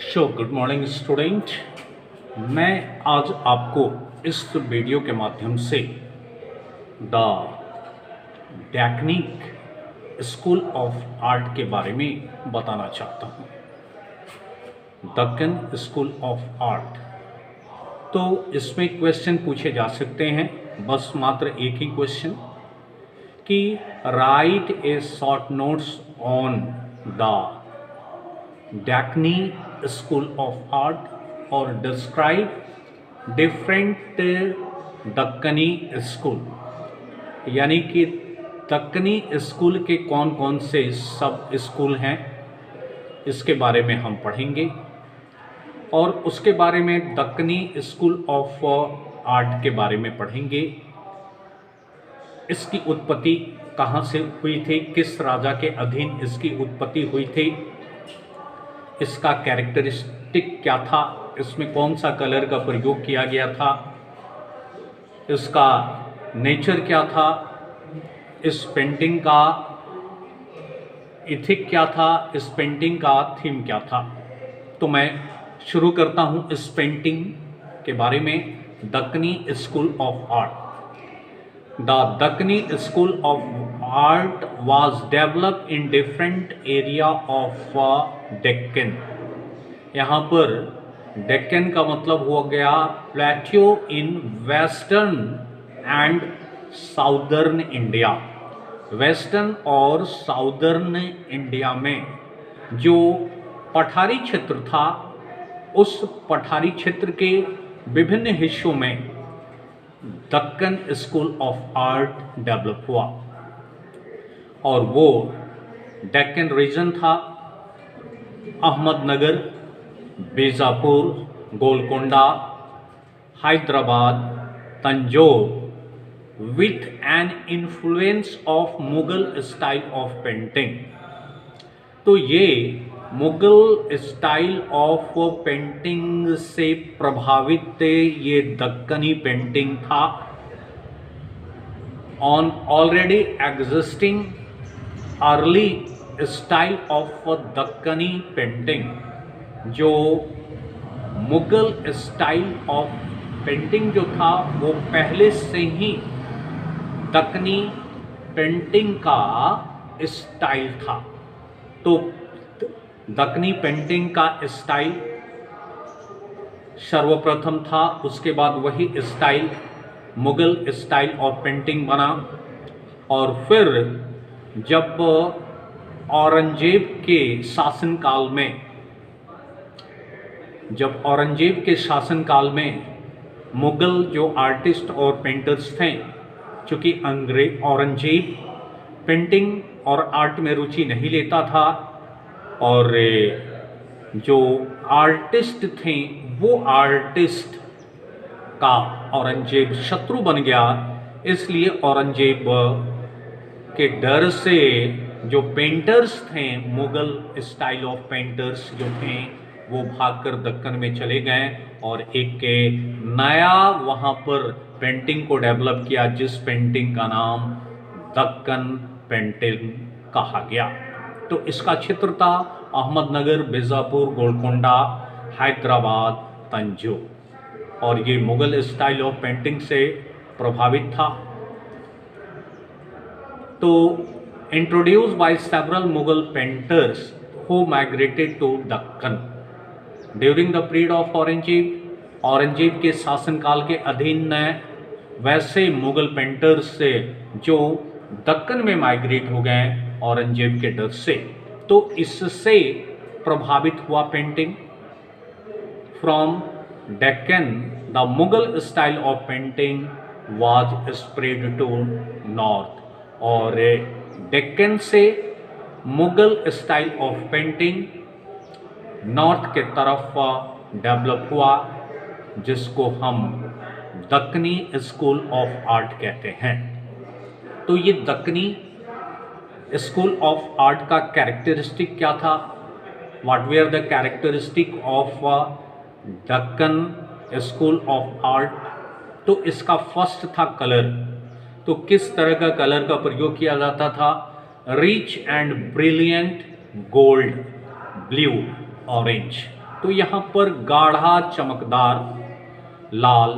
Good morning student. मैं आज आपको इस वीडियो के माध्यम से the technique school of art के बारे में बताना चाहता हूँ। दक्कन स्कूल ऑफ आर्ट, तो इसमें क्वेश्चन पूछे जा सकते हैं, बस मात्र एक ही क्वेश्चन कि right A short notes on the Dakini School of Art और describe different दक्कनी स्कूल, यानी कि दक्कनी स्कूल के कौन कौन से सब स्कूल हैं इसके बारे में हम पढ़ेंगे। और उसके बारे में दक्कनी स्कूल ऑफ आर्ट के बारे में पढ़ेंगे। इसकी उत्पत्ति कहाँ से हुई थी, किस राजा के अधीन इसकी उत्पत्ति हुई थी, इसका कैरेक्टरिस्टिक क्या था, इसमें कौन सा कलर का प्रयोग किया गया था, इसका नेचर क्या था, इस पेंटिंग का इथिक क्या था, इस पेंटिंग का थीम क्या था। तो मैं शुरू करता हूँ इस पेंटिंग के बारे में। Deccani school of art. The Dakkini School of Art was developed in different area of Deccan। यहाँ पर डेक्कन का मतलब हो गया plateau in western and southern India. Western और साउदर्न इंडिया में जो पठारी क्षेत्र था, उस पठारी क्षेत्र के विभिन्न हिस्सों में Deccan school of art develop हुआ। और वो डेक्कन रीजन था Ahmednagar, Bijapur, Golconda, Hyderabad, Tanjore, with an influence of Mughal style of painting. तो ये मुगल स्टाइल ऑफ पेंटिंग से प्रभावित ये दक्कनी पेंटिंग था। On already existing early style of Deccani painting, जो मुगल स्टाइल ऑफ पेंटिंग जो था वो पहले से ही दक्कनी पेंटिंग का स्टाइल था। तो दक्कनी पेंटिंग का स्टाइल सर्वप्रथम था, उसके बाद वही style Mughal style of painting बना। और फिर जब औरंगजेब के शासनकाल में, जब औरंगजेब के शासनकाल में मुगल जो आर्टिस्ट और पेंटर्स थे, चूँकि औरंगजेब पेंटिंग और आर्ट में रुचि नहीं लेता था, और जो आर्टिस्ट थे वो आर्टिस्ट का औरंगजेब शत्रु बन गया। इसलिए औरंगजेब के डर से जो पेंटर्स थे, मुगल स्टाइल ऑफ पेंटर्स जो थे, वो भागकर दक्कन में चले गए और एक नया वहाँ पर पेंटिंग को डेवलप किया, जिस पेंटिंग का नाम दक्कन पेंटिंग कहा गया। तो इसका क्षेत्र था अहमदनगर, बीजापुर, गोलकोंडा, हैदराबाद, तंजौर, और ये मुगल स्टाइल ऑफ पेंटिंग से प्रभावित था। तो introduced by several Mughal painters who migrated to Deccan during the period of Aurangzeb. Aurangzeb के शासनकाल के अधीन वैसे मुगल पेंटर्स से जो दक्कन में माइग्रेट हो गए औरंगजेब के डर से, तो इससे प्रभावित हुआ painting. From Deccan the Mughal style of painting was spread to north. और डेक्कन से Mughal style of painting north के तरफ डेवलप हुआ, जिसको हम दक्कनी स्कूल ऑफ आर्ट कहते हैं। तो ये दक्कनी स्कूल ऑफ आर्ट का कैरेक्टरिस्टिक क्या था, what were the characteristic of Deccan school of art. तो इसका फर्स्ट था कलर। तो किस तरह का कलर का प्रयोग किया जाता था, rich and brilliant gold, blue, orange. तो यहाँ पर गाढ़ा चमकदार लाल,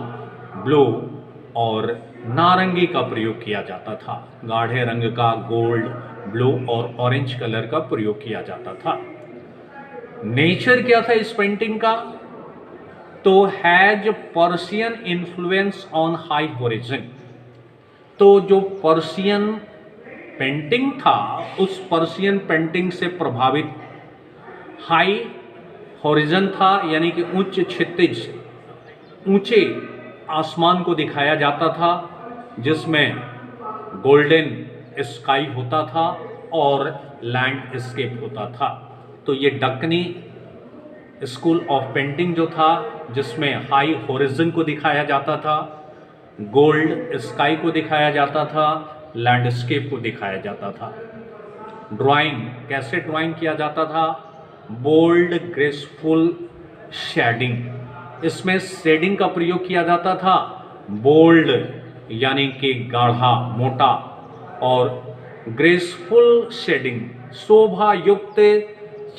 ब्लू और नारंगी का प्रयोग किया जाता था। गाढ़े रंग का गोल्ड, ब्लू और ऑरेंज कलर का प्रयोग किया जाता था। नेचर क्या था इस पेंटिंग का? तो has Persian influence on high horizon. तो जो पर्शियन पेंटिंग था, उस पर्शियन पेंटिंग से प्रभावित हाई होरिजन था, यानी कि उच्च क्षितिज, ऊंचे आसमान को दिखाया जाता था, जिसमें गोल्डन स्काई होता था और लैंडस्केप होता था। तो ये दक्कनी स्कूल ऑफ पेंटिंग जो था, जिसमें हाई होरिजन को दिखाया जाता था, गोल्ड स्काई को दिखाया जाता था, लैंडस्केप को दिखाया जाता था। ड्राइंग कैसे ड्राइंग किया जाता था? Bold graceful shading. इसमें शेडिंग का प्रयोग किया जाता था। बोल्ड यानी कि गाढ़ा, मोटा, और ग्रेसफुल शेडिंग, शोभा युक्त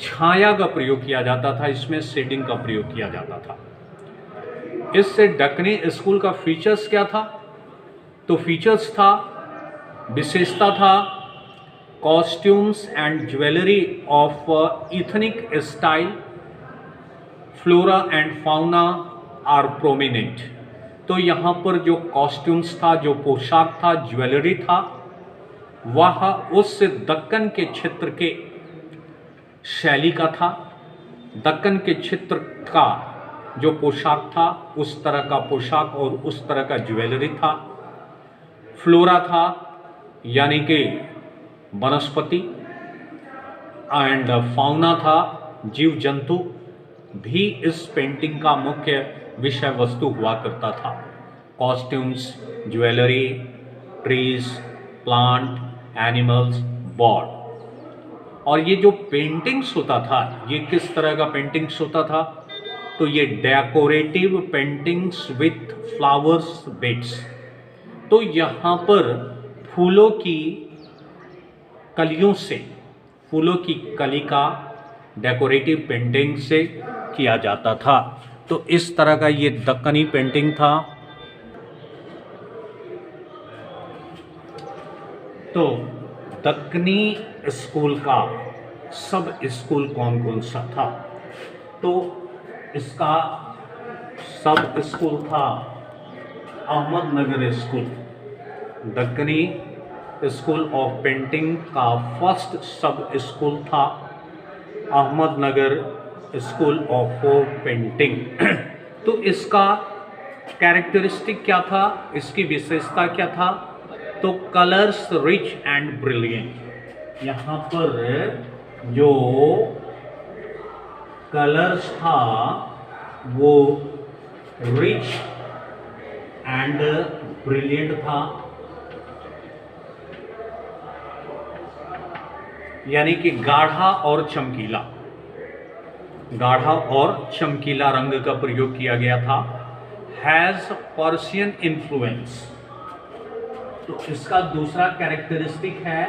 छाया का प्रयोग किया जाता था। इसमें शेडिंग का प्रयोग किया जाता था। इससे दक्कनी स्कूल का फीचर्स क्या था? तो फीचर्स था, विशेषता था, costumes and jewellery of ethnic style, flora and fauna are prominent. तो यहाँ पर जो कॉस्ट्यूम्स था, जो पोशाक था, ज्वेलरी था, वह उस दक्कन के क्षेत्र के शैली का था। दक्कन के क्षेत्र का जो पोशाक था, उस तरह का पोशाक और उस तरह का ज्वेलरी था। फ्लोरा था, यानी कि वनस्पति, एंड फाउना था, जीव जंतु भी इस पेंटिंग का मुख्य विषय वस्तु हुआ करता था। Costumes, jewellery, trees, plant, animals, bird. और ये जो पेंटिंग्स होता था, ये किस तरह का पेंटिंग्स होता था? तो ये decorative paintings with flowers beds. तो यहाँ पर फूलों की कलियों से, फूलों की कली का डेकोरेटिव पेंटिंग से किया जाता था। तो इस तरह का ये दक्कनी पेंटिंग था। तो दक्कनी स्कूल का सब स्कूल कौन कौन सा था? तो इसका सब स्कूल था Ahmednagar school. Deccani school of painting का फर्स्ट सब स्कूल था अहमदनगर स्कूल ऑफ पेंटिंग। तो इसका कैरेक्टरिस्टिक क्या था? इसकी विशेषता क्या था? तो कलर्स रिच एंड ब्रिलियंट। यहाँ पर जो कलर्स था वो रिच एंड ब्रिलियंट था, यानी कि गाढ़ा और चमकीला, गाढ़ा और चमकीला रंग का प्रयोग किया गया था। Has Persian influence. तो इसका दूसरा कैरेक्टरिस्टिक है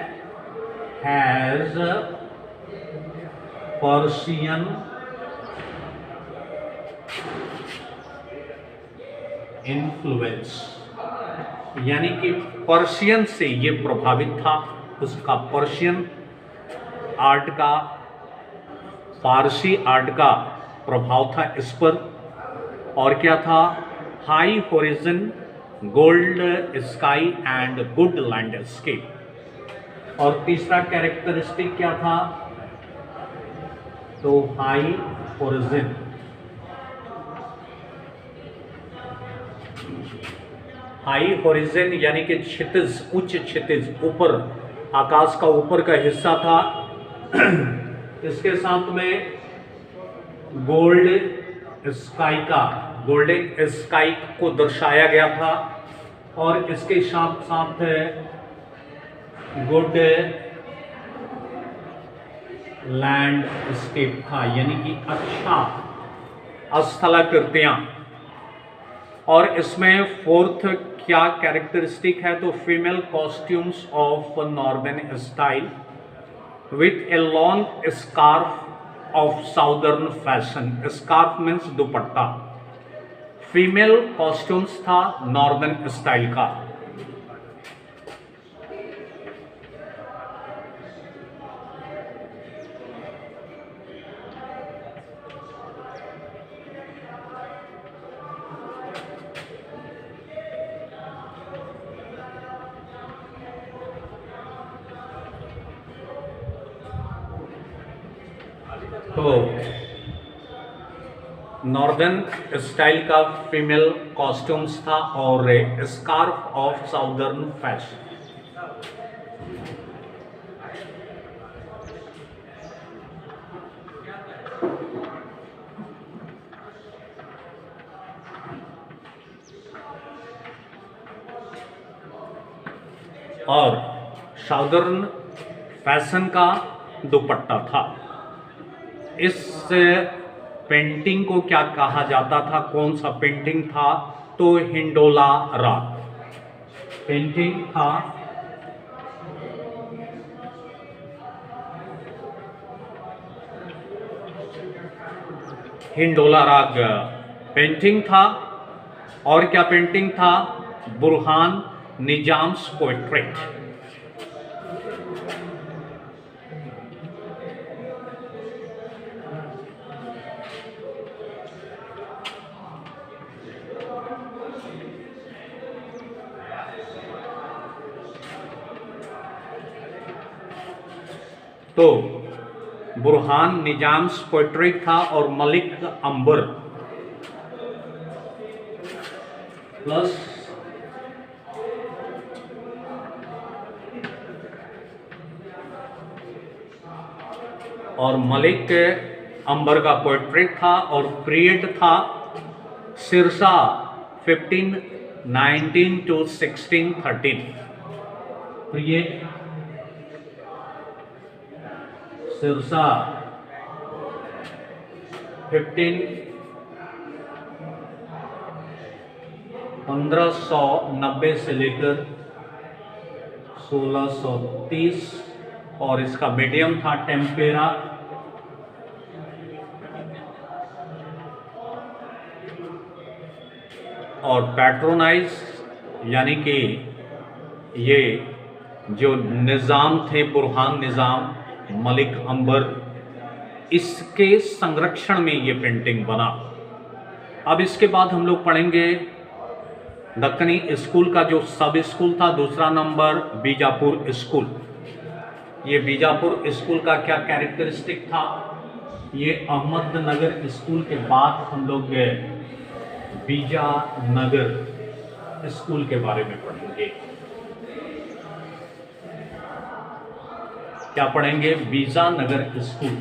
हैज पर्शियन इन्फ्लुएंस, यानी कि पर्शियन से ये प्रभावित था। उसका पर्शियन आर्ट का, फारसी आर्ट का प्रभाव था इस पर। और क्या था? High horizon, gold sky and good landscape. और तीसरा कैरेक्टरिस्टिक क्या था? तो हाई होरिजन, हाई होरिजन यानी कि क्षितिज, उच्च क्षितिज, ऊपर आकाश का ऊपर का हिस्सा था। इसके साथ में गोल्ड स्काई का, गोल्डन स्काई को दर्शाया गया था। और इसके साथ साथ गुड लैंडस्केप था, यानी कि अच्छा स्थलाकृतियां। और इसमें फोर्थ क्या कैरेक्टरिस्टिक है? तो female costumes of northern style with a long scarf of southern fashion, scarf means dupatta. Female costumes था नॉर्दर्न स्टाइल का। तो नॉर्दर्न स्टाइल का फीमेल कॉस्ट्यूम्स था और स्कार्फ ऑफ साउदर्न फैशन। और साउदर्न फैशन का दुपट्टा था। इस पेंटिंग को क्या कहा जाता था, कौन सा पेंटिंग था? तो हिंडोला राग पेंटिंग था। हिंडोला राग पेंटिंग था। और क्या पेंटिंग था? Burhan Nizams portrait. तो बुरहान निजाम्स पोर्ट्रेट था और मलिक अंबर प्लस और मलिक अंबर का पोर्ट्रेट था। और पीरियड था सिरसा 1519 to 1613। पीरियड सिरसा 1590 से लेकर 1630। और इसका मीडियम था टेम्पेरा। और पैट्रोनाइज यानी कि ये जो निज़ाम थे बुरहान निज़ाम मलिक अंबर, इसके संरक्षण में ये पेंटिंग बना। अब इसके बाद हम लोग पढ़ेंगे दक्कनी स्कूल का जो सब स्कूल था। दूसरा नंबर बीजापुर स्कूल। ये बीजापुर स्कूल का क्या कैरेक्टरिस्टिक था? ये अहमदनगर स्कूल के बाद हम लोग बीजानगर स्कूल के बारे में पढ़ेंगे। क्या पढ़ेंगे? बीजानगर स्कूल।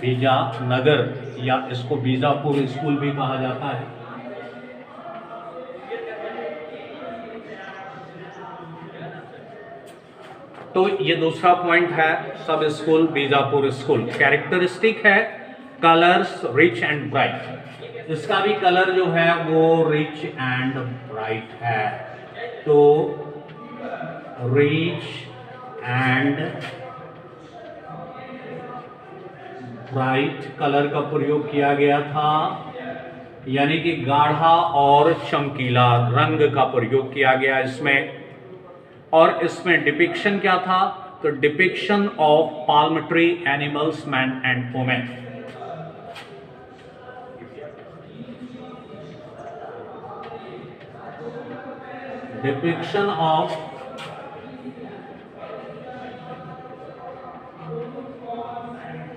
बीजानगर या इसको बीजापुर स्कूल भी कहा जाता है। तो ये दूसरा पॉइंट है सब स्कूल बीजापुर स्कूल। कैरेक्टरिस्टिक है कलर्स रिच एंड ब्राइट। इसका भी कलर जो है वो रिच एंड ब्राइट है। तो रिच एंड ब्राइट कलर का प्रयोग किया गया था, यानी कि गाढ़ा और चमकीला रंग का प्रयोग किया गया इसमें। और इसमें डिपिक्शन क्या था? तो depiction of palm tree, animals, man and women. Depiction of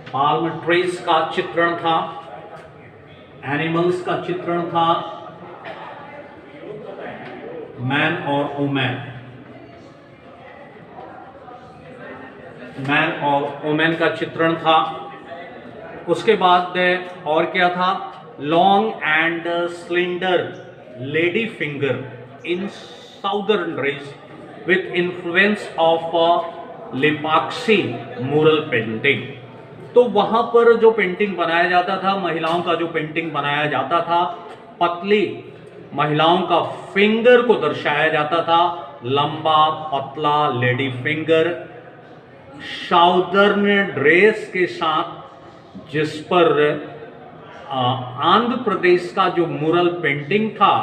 palm trees का चित्रण था, एनिमल्स का चित्रण था, मैन और वुमेन, मैन और वुमेन का चित्रण था। उसके बाद और क्या था? Long and slender lady finger in southern race with influence of Lepakshi mural painting. तो वहां पर जो पेंटिंग बनाया जाता था, महिलाओं का जो पेंटिंग बनाया जाता था, पतली महिलाओं का फिंगर को दर्शाया जाता था लंबा पतला लेडी फिंगर साउदर्न ड्रेस के साथ, जिस पर आंध्र प्रदेश का जो मुरल पेंटिंग था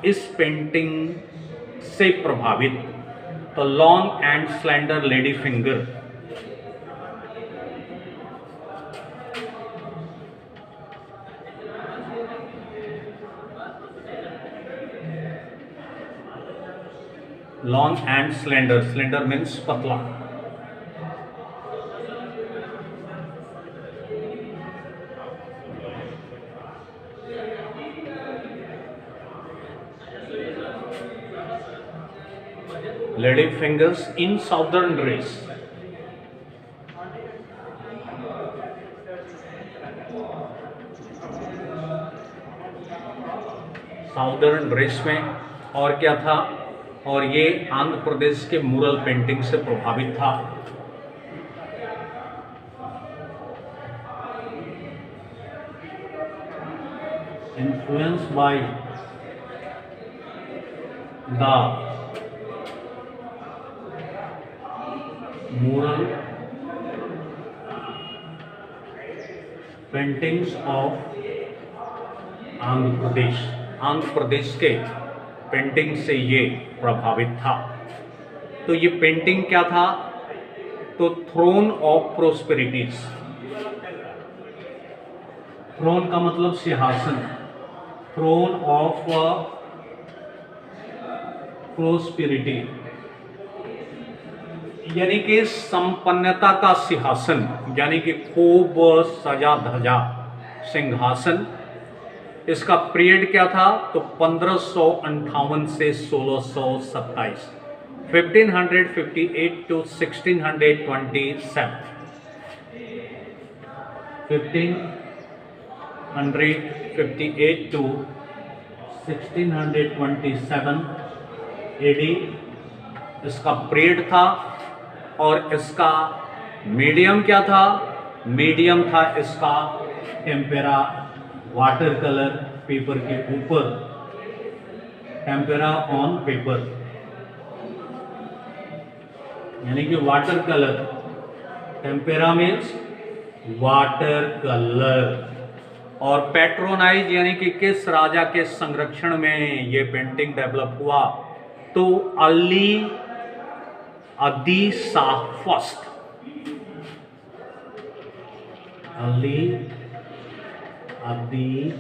इस पेंटिंग से प्रभावित। तो long and slender lady finger. Long and slender, slender means पतला। Lady fingers in southern dress। Southern dress में और क्या था, और ये आंध्र प्रदेश के मुरल पेंटिंग से प्रभावित था। Influence by the mural paintings of Andhra Pradesh. Andhra Pradesh के पेंटिंग से ये प्रभावित था। तो ये पेंटिंग क्या था, तो थ्रोन ऑफ प्रोस्पेरिटीज। थ्रोन का मतलब सिंहासन, थ्रोन ऑफ प्रोस्पेरिटी यानी कि संपन्नता का सिंहासन, यानी कि खूब सजा धजा सिंहासन। इसका पीरियड क्या था, तो 1558 से 1627, 1558 to 1627, 1558 to 1627 एडी इसका पीरियड था। और इसका मीडियम क्या था, मीडियम था इसका टेम्पेरा, वाटर कलर पेपर के ऊपर, टेम्पेरा ऑन पेपर, यानी कि water colour. Tempera means water colour. और पैट्रोनाइज यानी कि किस राजा के संरक्षण में ये पेंटिंग डेवलप हुआ, तो अली आदि शाह फर्स्ट, अली आदि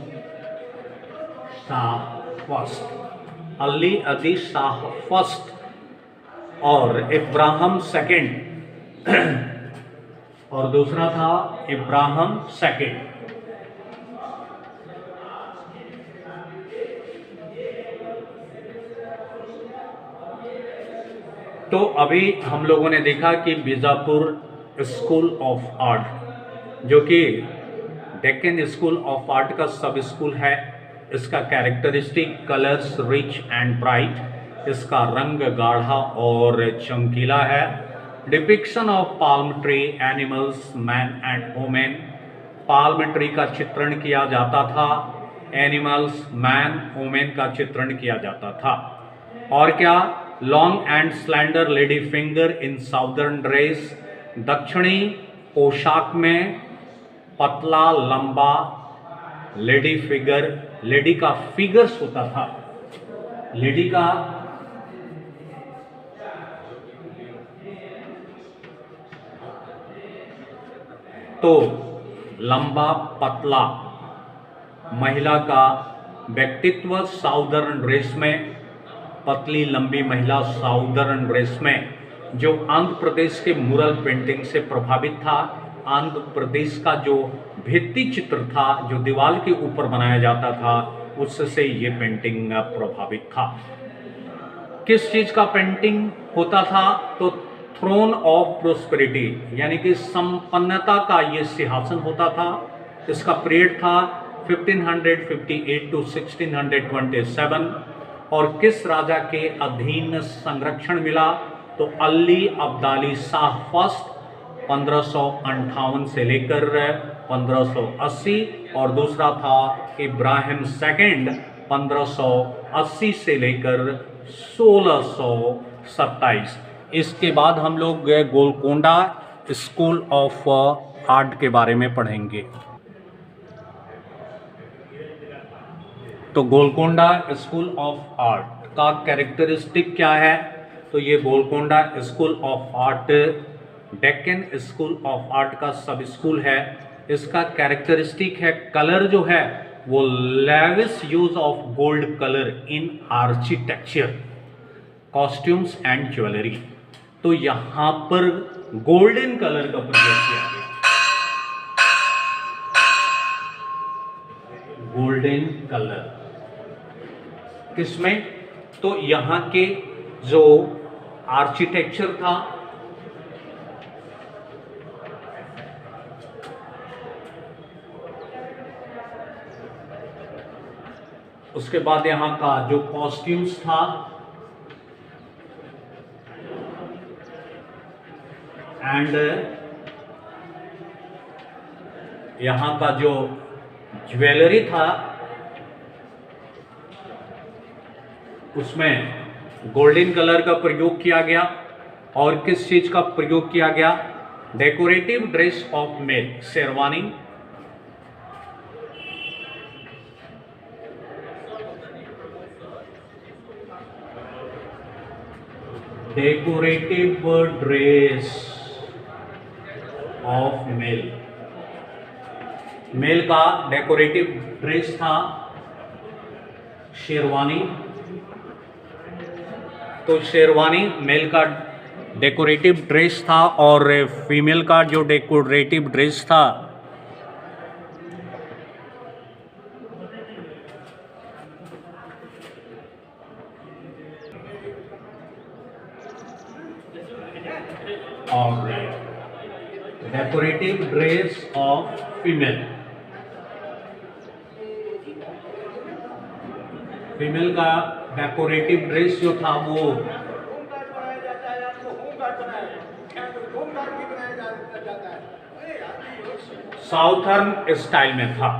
शाह फर्स्ट, अली आदि शाह फर्स्ट और इब्राहिम सेकंड, और दूसरा था इब्राहिम सेकंड। तो अभी हम लोगों ने देखा कि बीजापुर स्कूल ऑफ आर्ट, जो कि डेक्कन स्कूल ऑफ आर्ट का सब स्कूल है, इसका characteristic colours rich and bright, इसका रंग गाढ़ा और चमकीला है। Depiction of palm tree, animals, man and women, palm tree का चित्रण किया जाता था, एनिमल्स, मैन, वुमेन का चित्रण किया जाता था। और क्या, long and slender lady finger in southern dress, दक्षिणी पोशाक में पतला लंबा लेडी फिगर, लेडी का फिगर्स होता था, लेडी का तो लंबा पतला महिला का व्यक्तित्व साउदर्न ड्रेस में, पतली लंबी महिला साउदर्न ड्रेस में, जो आंध्र प्रदेश के मुरल पेंटिंग से प्रभावित था। आंध्र प्रदेश का जो भित्ति चित्र था, जो दीवार के ऊपर बनाया जाता था, उससे ये पेंटिंग प्रभावित था। किस चीज का पेंटिंग होता था, तो थ्रोन ऑफ प्रोस्पेरिटी, यानी कि संपन्नता का ये सिंहासन होता था। इसका पीरियड था 1558 to 1627। और किस राजा के अधीन संरक्षण मिला, तो अली अब्दाली शाह फर्स्ट 1558 से लेकर 1580, और दूसरा था इब्राहिम सेकंड 1580 से लेकर 1627। इसके बाद हम लोग गोलकोंडा स्कूल ऑफ आर्ट के बारे में पढ़ेंगे। तो गोलकोंडा स्कूल ऑफ आर्ट का कैरेक्टरिस्टिक क्या है? तो ये Golconda school of art Deccan school of art का सब स्कूल है। इसका कैरेक्टरिस्टिक है, कलर जो है वो lavish use of gold colour in architecture, costumes and jewellery. तो यहां पर गोल्डन कलर का प्रयोग किया गया, गोल्डन कलर किसमें? तो यहां के जो आर्किटेक्चर था, उसके बाद यहां का जो कॉस्ट्यूम्स था एंड यहां का जो ज्वेलरी था, उसमें गोल्डन कलर का प्रयोग किया गया। और किस चीज का प्रयोग किया गया? Decorative dress of male, sherwani, decorative dress of male, male का डेकोरेटिव ड्रेस था शेरवानी। तो शेरवानी मेल का डेकोरेटिव ड्रेस था और फीमेल का जो डेकोरेटिव ड्रेस था और decorative dress of female, female का डेकोरेटिव ड्रेस जो था वो साउथर्न स्टाइल में था।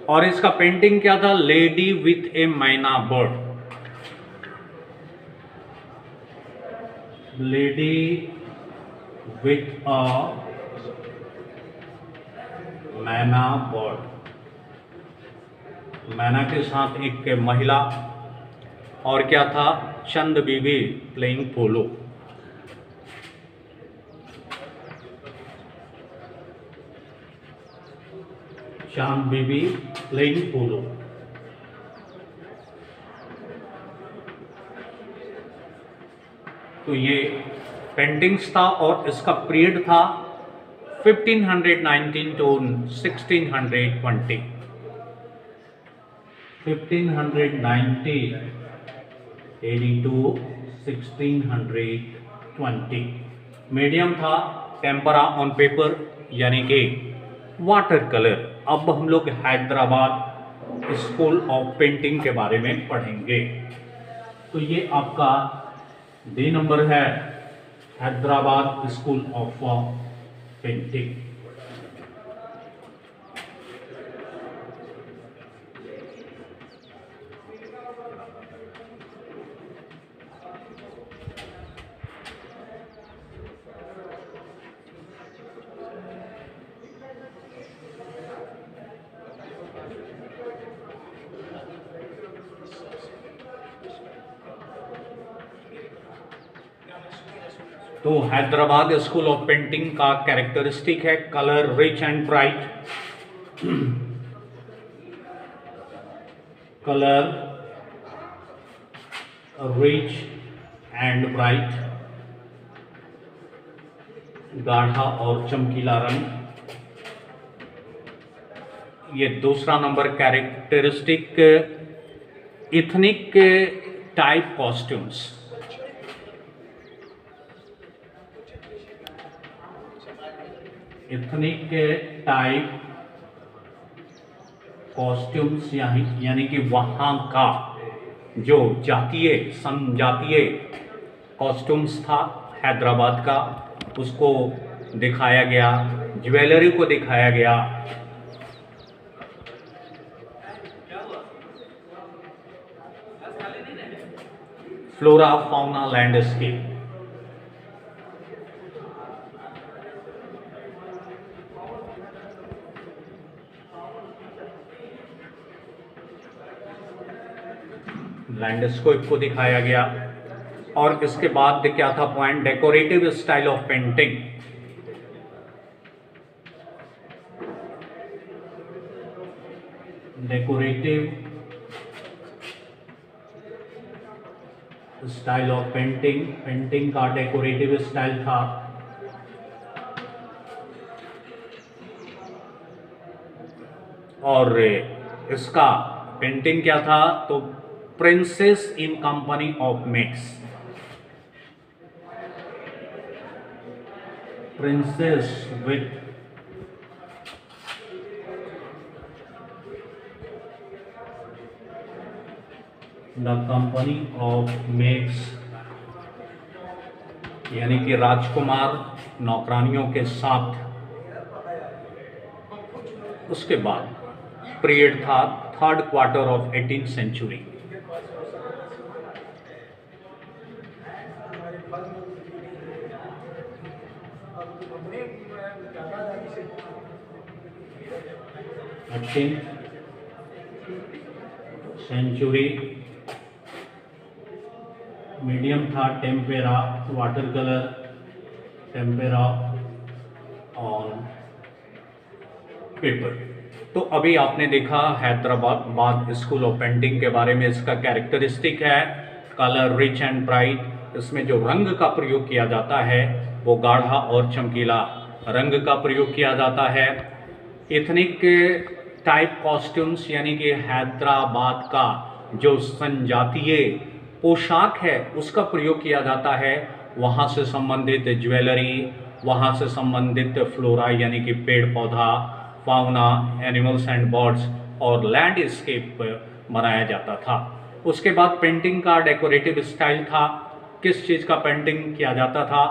और इसका पेंटिंग क्या था? लेडी विथ ए मैना बर्ड, लेडी विथ अ मैना बर्ड, मैना के साथ एक महिला। और क्या था? चंद बीबी प्लेइंग पोलो, चांद बीबी प्लेइंग पोलो। तो ये पेंटिंग्स था और इसका पीरियड था 1519 टू 1620, 1590 एडी टू 1620। मीडियम था टेम्परा ऑन पेपर, यानी कि वाटर कलर। अब हम लोग हैदराबाद स्कूल ऑफ पेंटिंग के बारे में पढ़ेंगे। तो ये आपका डी नंबर है, हैदराबाद स्कूल ऑफ पेंटिंग। तो हैदराबाद स्कूल ऑफ पेंटिंग का कैरेक्टरिस्टिक है colour rich and bright, colour rich and bright, गाढ़ा और चमकीला रंग। ये दूसरा number characteristic, ethnic type costumes, ethnic type costumes, यानी कि वहाँ का जो जातीय संजातीय कॉस्ट्यूम्स था हैदराबाद का, उसको दिखाया गया, ज्वेलरी को दिखाया गया। Flora fauna landscape. लैंडस्केप को दिखाया गया। और इसके बाद क्या था point, decorative style of painting. Decorative style of painting, painting का डेकोरेटिव स्टाइल था। और इसका पेंटिंग क्या था, तो princess in company of maids, princess with the company of maids, यानी कि राजकुमार नौकरानियों के साथ। उसके बाद पीरियड था third quarter of 18th century. Century medium था tempera, water colour, tempera on paper. तो अभी आपने देखा हैदराबाद स्कूल ऑफ पेंटिंग के बारे में। इसका कैरेक्टरिस्टिक है कलर रिच एंड ब्राइट। इसमें जो रंग का प्रयोग किया जाता है वो गाढ़ा और चमकीला रंग का प्रयोग किया जाता है। एथनिक टाइप कॉस्ट्यूम्स, यानी कि हैदराबाद का जो संजातीय पोशाक है उसका प्रयोग किया जाता है। वहाँ से संबंधित ज्वेलरी, वहाँ से संबंधित फ्लोरा यानी कि पेड़ पौधा, फाउना, एनिमल्स एंड बर्ड्स और लैंडस्केप बनाया जाता था। उसके बाद पेंटिंग का डेकोरेटिव स्टाइल था। किस चीज़ का पेंटिंग किया जाता था,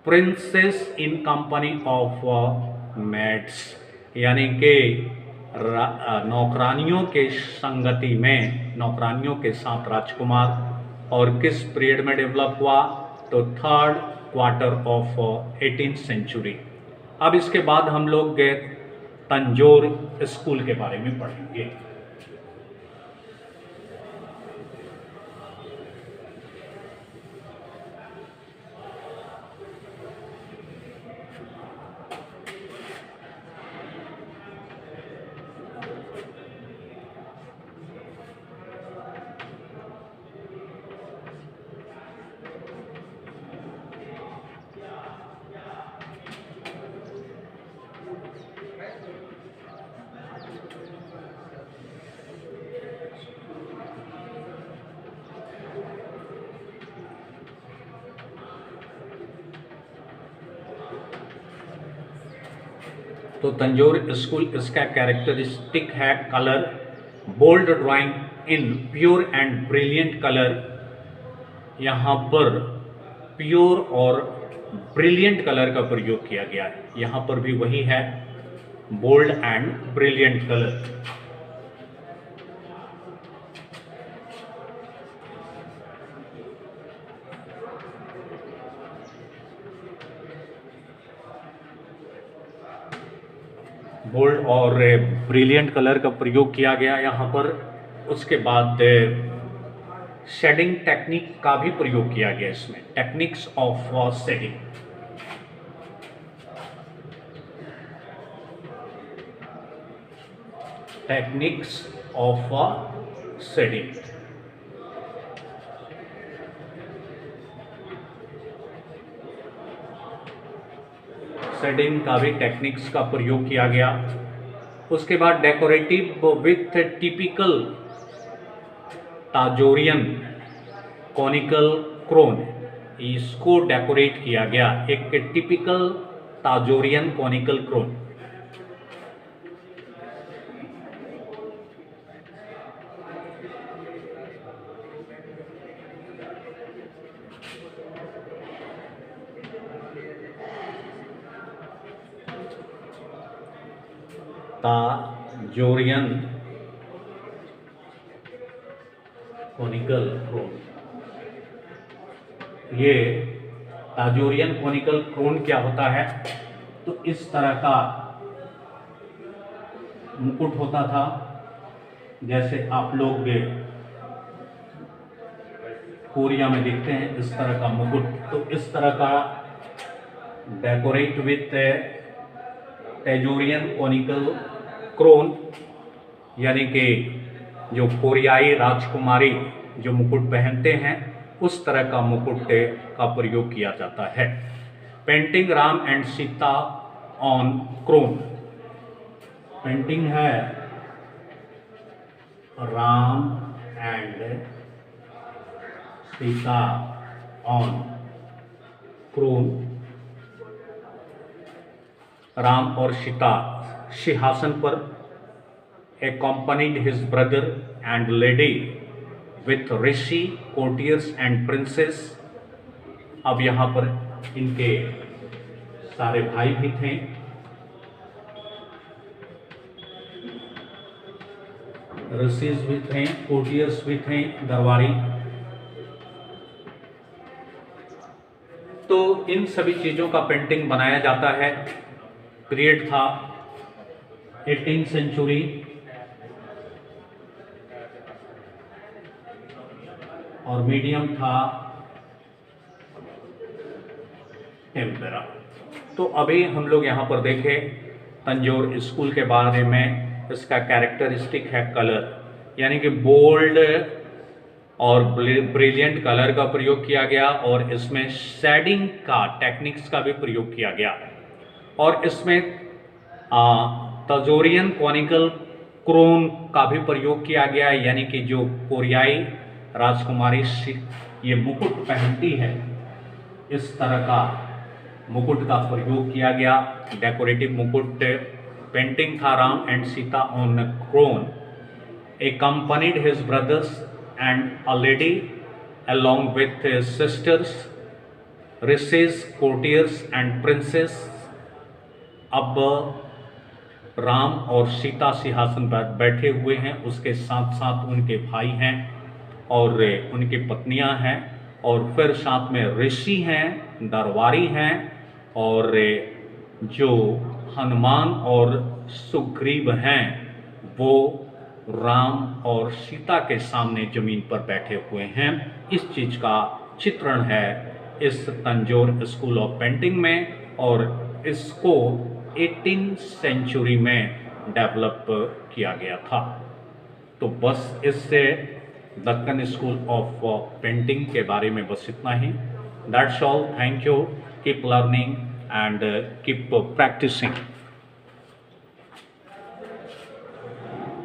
princess in company of maids, यानी कि नौकरानियों के संगति में, नौकरानियों के साथ राजकुमार। और किस पीरियड में डेवलप हुआ, तो third quarter of 18th century. अब इसके बाद हम लोग तंजौर स्कूल के बारे में पढ़ेंगे। तो तंजौर स्कूल, इसका कैरेक्टरिस्टिक है colour, bold drawing in pure and brilliant colour. यहाँ पर प्योर और ब्रिलियंट कलर का प्रयोग किया गया है। यहाँ पर भी वही है, bold and brilliant colour. Bold और ब्रिलियंट कलर का प्रयोग किया गया यहाँ पर। उसके बाद शेडिंग टेक्निक का भी प्रयोग किया गया इसमें, techniques of shading. Techniques of shading. Shading का भी टेक्निक्स का प्रयोग किया गया। उसके बाद decorative with typical Tanjorean conical crown, इसको डेकोरेट किया गया, एक typical Tanjorean conical crown. Tanjorean conical crown. ये ताजोरियन कोनिकल क्रोन क्या होता है, तो इस तरह का मुकुट होता था, जैसे आप लोग कोरिया में देखते हैं इस तरह का मुकुट। तो इस तरह का डेकोरेट विथ ताजोरियन कोनिकल क्रोन, यानी कि जो कोरियाई राजकुमारी जो मुकुट पहनते हैं उस तरह का मुकुट का प्रयोग किया जाता है। Painting Ram and Sita on crone, painting है Ram and Sita on crone. Ram और सीता सिंहासन पर, accompanied his brother and lady with rishi, courtiers and princess। अब यहाँ पर इनके सारे भाई भी थे, ऋषिज भी थे, कोर्टियर्स भी थे, दरबारी। तो इन सभी चीज़ों का पेंटिंग बनाया जाता है। पीरियड था 18th सेंचुरी और मीडियम था टेम्पेरा। तो अभी हम लोग यहाँ पर देखें तंजौर स्कूल के बारे में। इसका कैरेक्टरिस्टिक है कलर, यानी कि बोल्ड और ब्रिलियंट कलर का प्रयोग किया गया, और इसमें शेडिंग का टेक्निक्स का भी प्रयोग किया गया, और इसमें ताजोरियन कोनिकल क्रोन का भी प्रयोग किया गया, यानी कि जो कोरियाई राजकुमारी ये मुकुट पहनती है इस तरह का मुकुट का प्रयोग किया गया, डेकोरेटिव मुकुट। पेंटिंग था Ram and Sita on crown, accompanied his brothers and a lady along with his sisters, rishis, courtiers and princess। अब राम और सीता सिंहासन पर बैठे हुए हैं, उसके साथ साथ उनके भाई हैं और उनकी पत्नियां हैं, और फिर साथ में ऋषि हैं, दरबारी हैं, और जो हनुमान और सुग्रीव हैं वो राम और सीता के सामने जमीन पर बैठे हुए हैं। इस चीज़ का चित्रण है इस तंजौर स्कूल ऑफ पेंटिंग में, और इसको 18th सेंचुरी में डेवलप किया गया था। तो बस इससे दक्कन स्कूल ऑफ पेंटिंग के बारे में बस इतना ही। That's all, thank you, keep learning and keep practising.